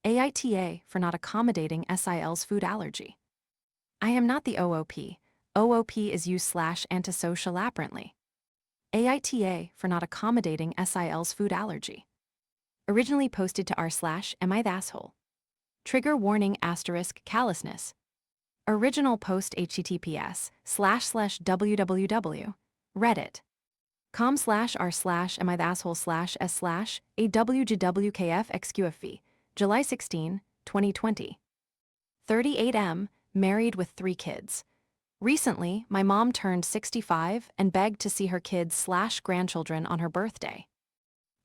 AITA for not accommodating SIL's food allergy. I am not the OOP. OOP is you/antisocial apparently. AITA for not accommodating SIL's food allergy. Originally posted to r/am I the asshole. Trigger warning * callousness. Original post https://www. Reddit. com/r/am I the asshole/s/awgwkfxqfv. July 16, 2020. 38M, married with 3 kids. Recently, my mom turned 65 and begged to see her kids/grandchildren on her birthday.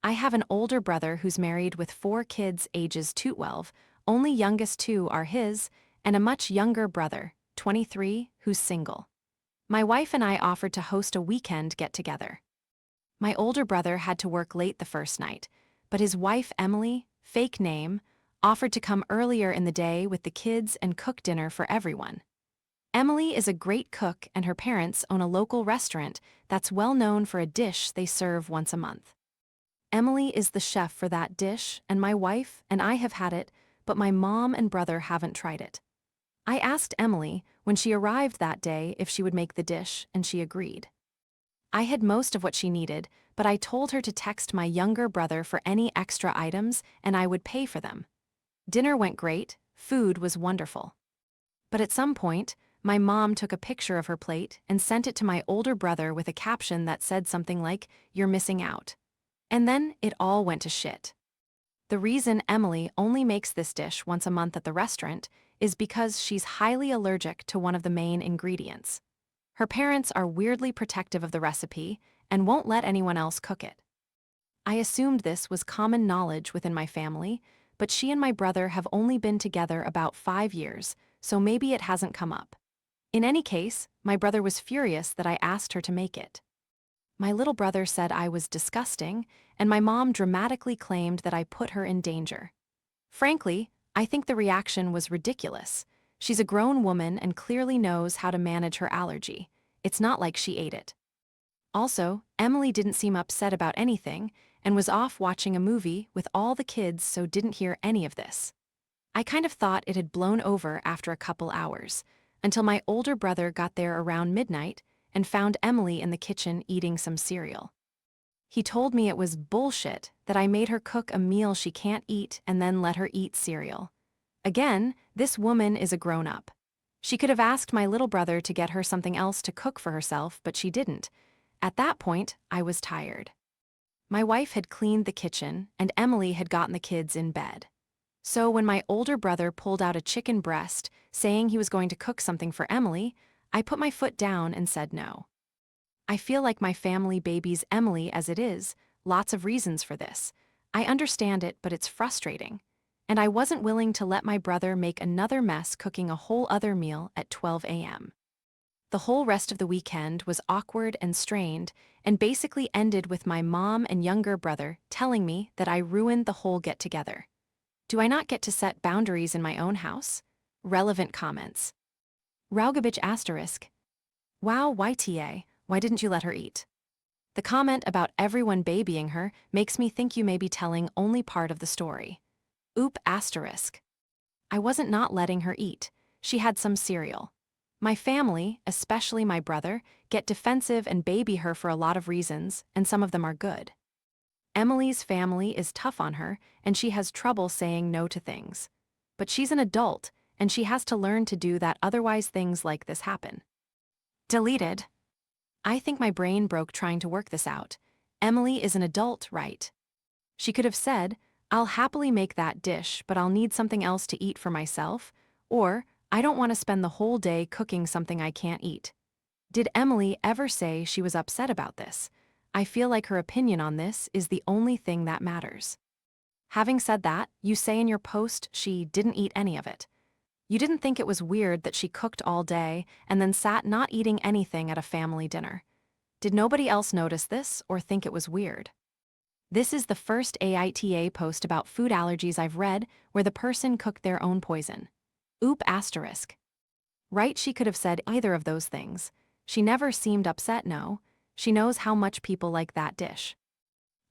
I have an older brother who's married with 4 kids ages 12, only youngest 2 are his, and a much younger brother, 23, who's single. My wife and I offered to host a weekend get-together. My older brother had to work late the first night, but his wife Emily, fake name, offered to come earlier in the day with the kids and cook dinner for everyone. Emily is a great cook and her parents own a local restaurant that's well known for a dish they serve once a month. Emily is the chef for that dish, and my wife and I have had it, but my mom and brother haven't tried it. I asked Emily when she arrived that day if she would make the dish, and she agreed. I had most of what she needed, but I told her to text my younger brother for any extra items and I would pay for them. Dinner went great, food was wonderful. But at some point, my mom took a picture of her plate and sent it to my older brother with a caption that said something like, "You're missing out." And then it all went to shit. The reason Emily only makes this dish once a month at the restaurant is because she's highly allergic to one of the main ingredients. Her parents are weirdly protective of the recipe and won't let anyone else cook it. I assumed this was common knowledge within my family, but she and my brother have only been together about 5 years, so maybe it hasn't come up. In any case, my brother was furious that I asked her to make it. My little brother said I was disgusting, and my mom dramatically claimed that I put her in danger. Frankly, I think the reaction was ridiculous. She's a grown woman and clearly knows how to manage her allergy. It's not like she ate it. Also, Emily didn't seem upset about anything and was off watching a movie with all the kids, so didn't hear any of this. I kind of thought it had blown over after a couple hours, until my older brother got there around midnight and found Emily in the kitchen eating some cereal. He told me it was bullshit that I made her cook a meal she can't eat and then let her eat cereal. Again, this woman is a grown-up. She could have asked my little brother to get her something else to cook for herself, but she didn't. At that point, I was tired. My wife had cleaned the kitchen, and Emily had gotten the kids in bed. So when my older brother pulled out a chicken breast, saying he was going to cook something for Emily, I put my foot down and said no. I feel like my family babies Emily as it is, lots of reasons for this. I understand it, but it's frustrating. And I wasn't willing to let my brother make another mess cooking a whole other meal at 12 a.m. The whole rest of the weekend was awkward and strained, and basically ended with my mom and younger brother telling me that I ruined the whole get-together. Do I not get to set boundaries in my own house? Relevant comments. Raugabich *. Wow, YTA, why didn't you let her eat? The comment about everyone babying her makes me think you may be telling only part of the story. Oop *. I wasn't not letting her eat. She had some cereal. My family, especially my brother, get defensive and baby her for a lot of reasons, and some of them are good. Emily's family is tough on her, and she has trouble saying no to things. But she's an adult, and she has to learn to do that, otherwise things like this happen. Deleted. I think my brain broke trying to work this out. Emily is an adult, right? She could have said, "I'll happily make that dish, but I'll need something else to eat for myself," or, "I don't want to spend the whole day cooking something I can't eat." Did Emily ever say she was upset about this? I feel like her opinion on this is the only thing that matters. Having said that, you say in your post she didn't eat any of it. You didn't think it was weird that she cooked all day and then sat not eating anything at a family dinner. Did nobody else notice this or think it was weird? This is the first AITA post about food allergies I've read where the person cooked their own poison. Oop *. Right, she could have said either of those things. She never seemed upset, no. She knows how much people like that dish.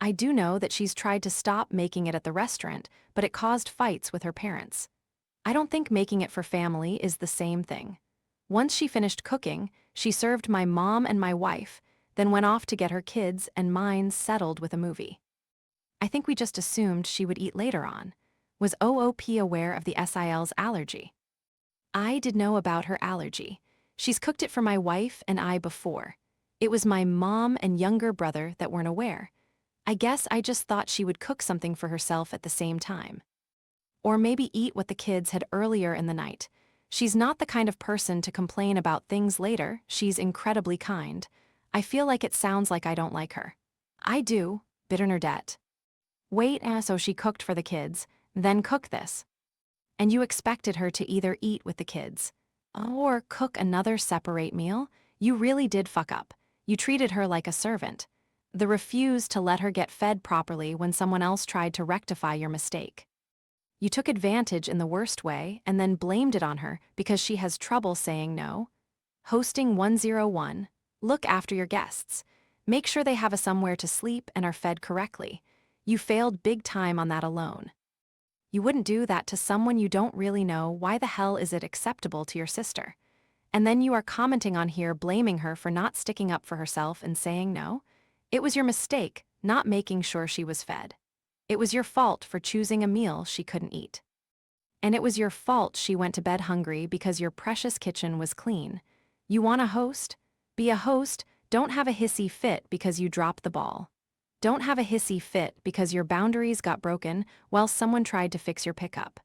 I do know that she's tried to stop making it at the restaurant, but it caused fights with her parents. I don't think making it for family is the same thing. Once she finished cooking, she served my mom and my wife, then went off to get her kids and mine settled with a movie. I think we just assumed she would eat later on. Was OOP aware of the SIL's allergy? I did know about her allergy. She's cooked it for my wife and I before. It was my mom and younger brother that weren't aware. I guess I just thought she would cook something for herself at the same time. Or maybe eat what the kids had earlier in the night. She's not the kind of person to complain about things later. She's incredibly kind. I feel like it sounds like I don't like her. I do, Bitternerdette. Wait, so she cooked for the kids, then cook this. And you expected her to either eat with the kids or cook another separate meal? You really did fuck up. You treated her like a servant. The refuse to let her get fed properly when someone else tried to rectify your mistake. You took advantage in the worst way and then blamed it on her because she has trouble saying no. Hosting 101. Look after your guests. Make sure they have a somewhere to sleep and are fed correctly. You failed big time on that alone. You wouldn't do that to someone you don't really know. Why the hell is it acceptable to your sister? And then you are commenting on here blaming her for not sticking up for herself and saying no? It was your mistake, not making sure she was fed. It was your fault for choosing a meal she couldn't eat. And it was your fault she went to bed hungry because your precious kitchen was clean. You want a host? Be a host, don't have a hissy fit because you dropped the ball. Don't have a hissy fit because your boundaries got broken while someone tried to fix your pickup.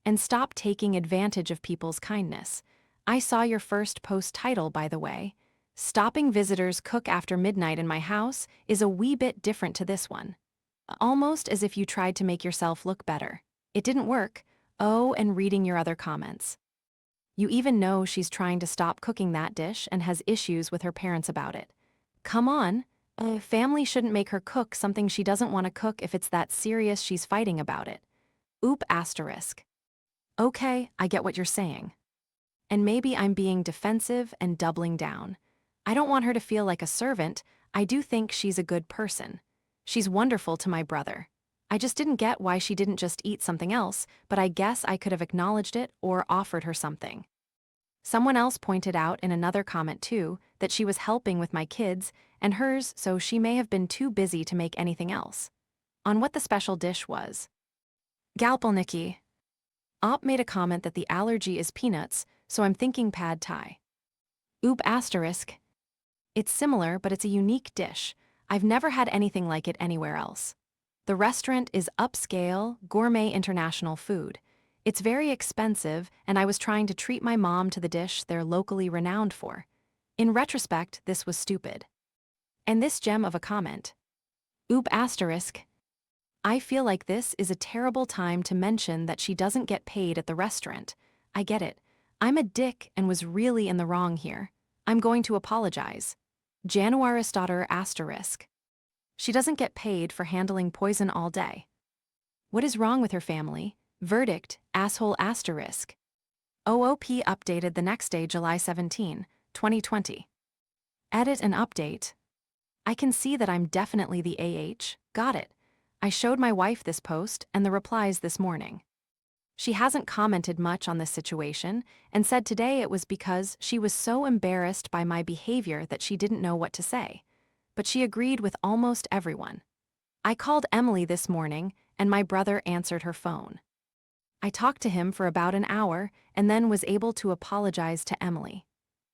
And stop taking advantage of people's kindness. I saw your first post title, by the way. Stopping visitors cook after midnight in my house is a wee bit different to this one. Almost as if you tried to make yourself look better. It didn't work. Oh, and reading your other comments. You even know she's trying to stop cooking that dish and has issues with her parents about it. Come on. Family shouldn't make her cook something she doesn't want to cook if it's that serious she's fighting about it. Oop asterisk. Okay, I get what you're saying. And maybe I'm being defensive and doubling down. I don't want her to feel like a servant. I do think she's a good person. She's wonderful to my brother. I just didn't get why she didn't just eat something else, but I guess I could have acknowledged it or offered her something. Someone else pointed out in another comment too that she was helping with my kids and hers, so she may have been too busy to make anything else. On what the special dish was. Galpelniki. Op made a comment that the allergy is peanuts, so I'm thinking pad thai. Oop asterisk. It's similar, but it's a unique dish. I've never had anything like it anywhere else. The restaurant is upscale, gourmet international food. It's very expensive, and I was trying to treat my mom to the dish they're locally renowned for. In retrospect, this was stupid. And this gem of a comment. Oop asterisk. I feel like this is a terrible time to mention that she doesn't get paid at the restaurant. I get it. I'm a dick and was really in the wrong here. I'm going to apologize. Januaris daughter asterisk. She doesn't get paid for handling poison all day. What is wrong with her family? Verdict, asshole asterisk. OOP updated the next day, July 17, 2020. Edit and update. I can see that I'm definitely the AH, got it. I showed my wife this post and the replies this morning. She hasn't commented much on this situation and said today it was because she was so embarrassed by my behavior that she didn't know what to say. But she agreed with almost everyone. I called Emily this morning and my brother answered her phone. I talked to him for about an hour and then was able to apologize to Emily.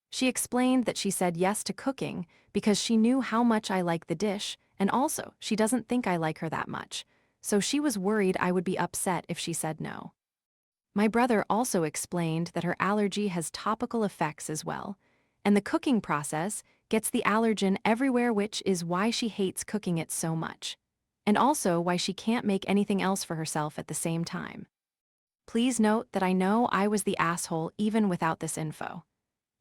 She explained that she said yes to cooking because she knew how much I like the dish, and also she doesn't think I like her that much, so she was worried I would be upset if she said no. My brother also explained that her allergy has topical effects as well, and the cooking process gets the allergen everywhere, which is why she hates cooking it so much, and also why she can't make anything else for herself at the same time. Please note that I know I was the asshole even without this info.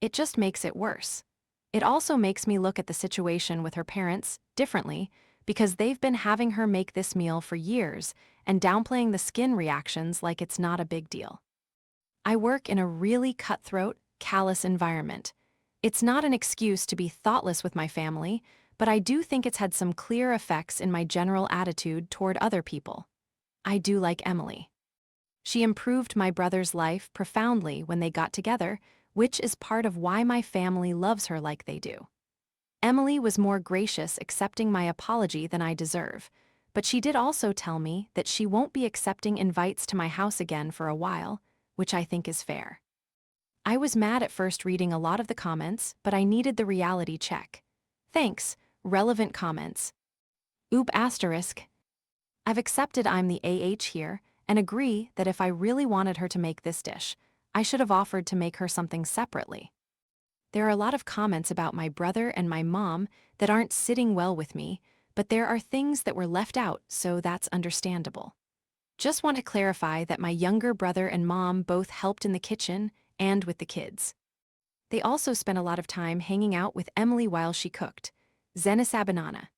It just makes it worse. It also makes me look at the situation with her parents differently because they've been having her make this meal for years and downplaying the skin reactions like it's not a big deal. I work in a really cutthroat, callous environment. It's not an excuse to be thoughtless with my family, but I do think it's had some clear effects in my general attitude toward other people. I do like Emily. She improved my brother's life profoundly when they got together, which is part of why my family loves her like they do. Emily was more gracious accepting my apology than I deserve, but she did also tell me that she won't be accepting invites to my house again for a while, which I think is fair. I was mad at first reading a lot of the comments, but I needed the reality check. Thanks, relevant comments. Oop asterisk. I've accepted I'm the AH here, and agree that if I really wanted her to make this dish, I should have offered to make her something separately. There are a lot of comments about my brother and my mom that aren't sitting well with me, but there are things that were left out, so that's understandable. Just want to clarify that my younger brother and mom both helped in the kitchen and with the kids. They also spent a lot of time hanging out with Emily while she cooked. Zenasabanana.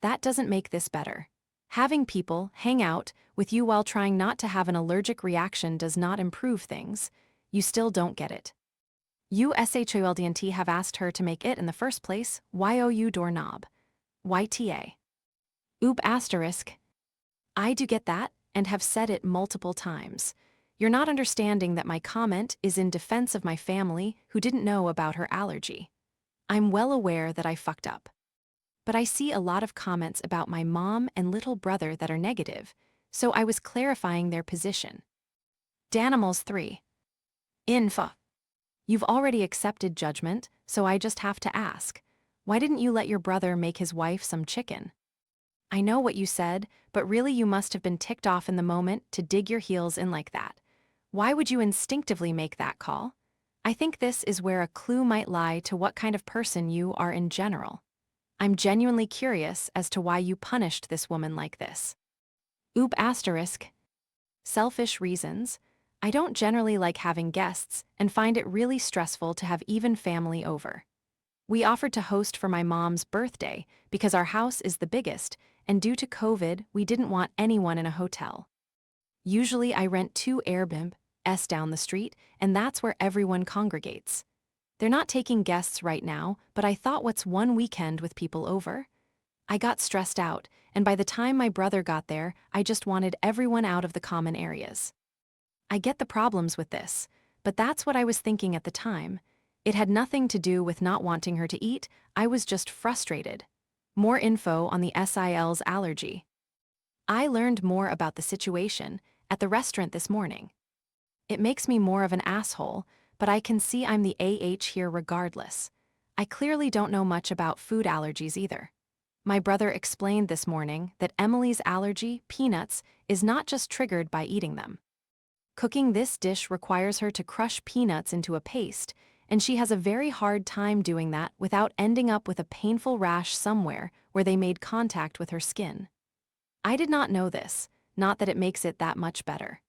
That doesn't make this better. Having people hang out with you while trying not to have an allergic reaction does not improve things. You still don't get it. USHOLDNT have asked her to make it in the first place. YOU doorknob. YTA. Oop asterisk. I do get that and have said it multiple times. You're not understanding that my comment is in defense of my family who didn't know about her allergy. I'm well aware that I fucked up. But I see a lot of comments about my mom and little brother that are negative, so I was clarifying their position. Danimals 3. Info. You've already accepted judgment, so I just have to ask. Why didn't you let your brother make his wife some chicken? I know what you said, but really you must have been ticked off in the moment to dig your heels in like that. Why would you instinctively make that call? I think this is where a clue might lie to what kind of person you are in general. I'm genuinely curious as to why you punished this woman like this. Oop asterisk. Selfish reasons. I don't generally like having guests and find it really stressful to have even family over. We offered to host for my mom's birthday because our house is the biggest, and due to COVID, we didn't want anyone in a hotel. Usually I rent 2 Airbnbs down the street, and that's where everyone congregates. They're not taking guests right now, but I thought what's one weekend with people over? I got stressed out, and by the time my brother got there, I just wanted everyone out of the common areas. I get the problems with this, but that's what I was thinking at the time. It had nothing to do with not wanting her to eat, I was just frustrated. More info on the SIL's allergy. I learned more about the situation at the restaurant this morning. It makes me more of an asshole, but I can see I'm the AH here regardless. I clearly don't know much about food allergies either. My brother explained this morning that Emily's allergy, peanuts, is not just triggered by eating them. Cooking this dish requires her to crush peanuts into a paste, and she has a very hard time doing that without ending up with a painful rash somewhere where they made contact with her skin. I did not know this, not that it makes it that much better.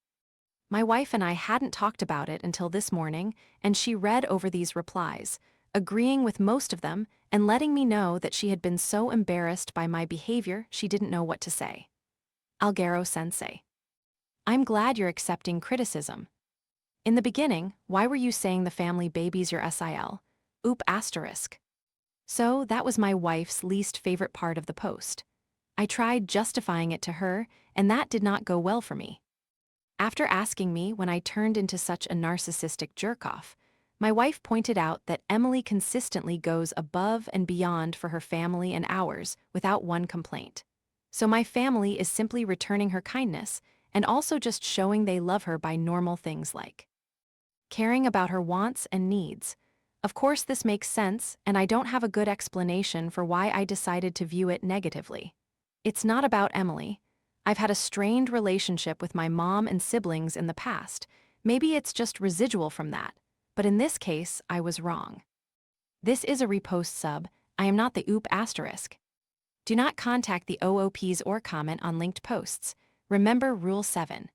My wife and I hadn't talked about it until this morning, and she read over these replies, agreeing with most of them and letting me know that she had been so embarrassed by my behavior she didn't know what to say. Algaro Sensei. I'm glad you're accepting criticism. In the beginning, why were you saying the family baby's your SIL? Oop asterisk. So that was my wife's least favorite part of the post. I tried justifying it to her, and that did not go well for me. After asking me when I turned into such a narcissistic jerk-off, my wife pointed out that Emily consistently goes above and beyond for her family and ours without one complaint. So my family is simply returning her kindness and also just showing they love her by normal things like caring about her wants and needs. Of course this makes sense, and I don't have a good explanation for why I decided to view it negatively. It's not about Emily. I've had a strained relationship with my mom and siblings in the past. Maybe it's just residual from that, but in this case, I was wrong. This is a repost sub. I am not the oop asterisk. Do not contact the OOPs or comment on linked posts. Remember Rule 7.